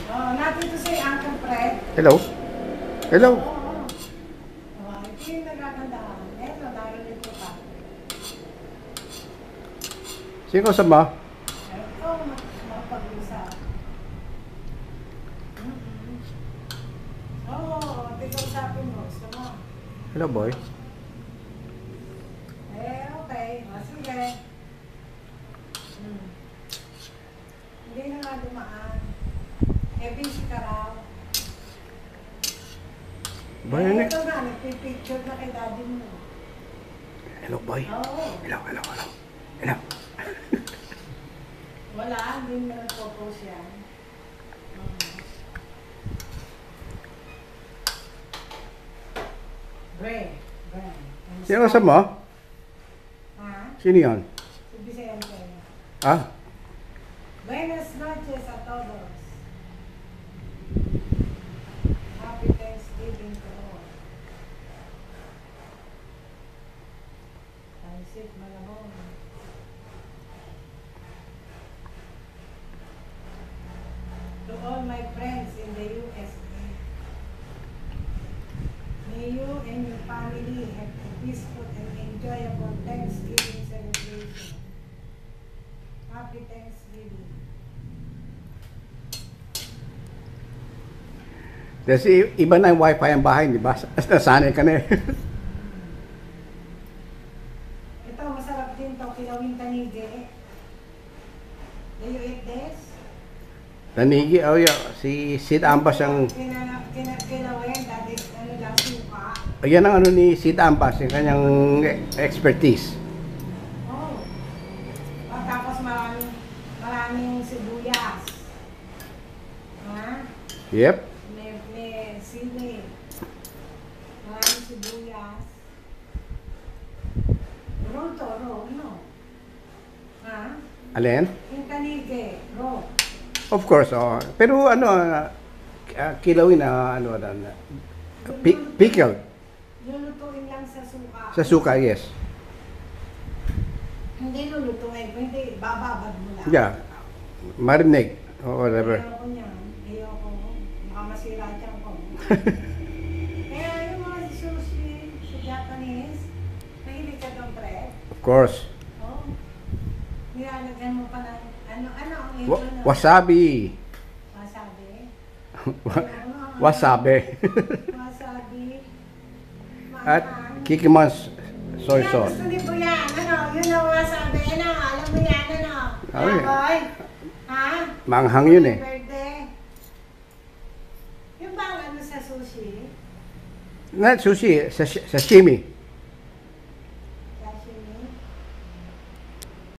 Oh, natin ito sa Uncle Fred. Hello? Hello? Oo. Oh, ito yung nagagandaan. Eto, narinig ko pa. Sino sa ma? Eto, mapag-usap. Oo, tigil-usapin mo. Gusto mo? Hello, boy. Okay. O, sige. Hindi na nga dumaan. Busy ka raw. Boy, ano? Ito na, nagpipicture na kay daddy mo. Hello, boy. Oo. Hello, hello, hello. Hello. Wala, hindi na nagpo-post yan. Bre. Sino sa ma? Ha? Sino yan? Si Vicente. Ah? Buenas noches a todos. Happy Thanksgiving to all. Pansit Malabon. To all my friends in the USA, may you and your family have a peaceful and enjoyable Thanksgiving celebration. Happy Thanksgiving. Kasi iba na yung wifi ang bahay, di ba? Nasanay ka na eh. Ito, masarap din to, kilawin tanige. Do you eat this? Tanigi, oh yeah. Si Sid Ambas ang... Kilawin, that is, ano lang, suka. Yan ang ano ni Sid Ambas, yung kanyang expertise. Oh. Oh, tapos maraming sibuyas. Ha? Yep. May sili. Maraming sibuyas. Roll to, roll, no? Ha? Alin? Yung tanige, roll. Of course, oh. Pero ano, kilawin na ano, pickled. Lulutuin lang sa suka. Sa suka, yes. Hindi lulutuin, hindi, bababad mo lang. Yeah. Marinate, or whatever. Ayoko niyan. Ayoko. Baka masira dyan ko. Kaya yung mga sushi sa Japanese, mahilig ka doon, pre. Of course. Oh. Nilalagyan mo pa ng, ano ang ito na? Wasabi. Wasabi. Wasabi. Wasabi. At Maanghang. Kikiman's soy Yan, sauce. gusto ni po yan. Ano, yun ang wasabi. Ano, alam mo yan, ano? Oh, yeah. Boy? Ha? Manghang yun eh. Verde. Yung bang ano sa sushi? Not sushi, sashimi. Sashimi?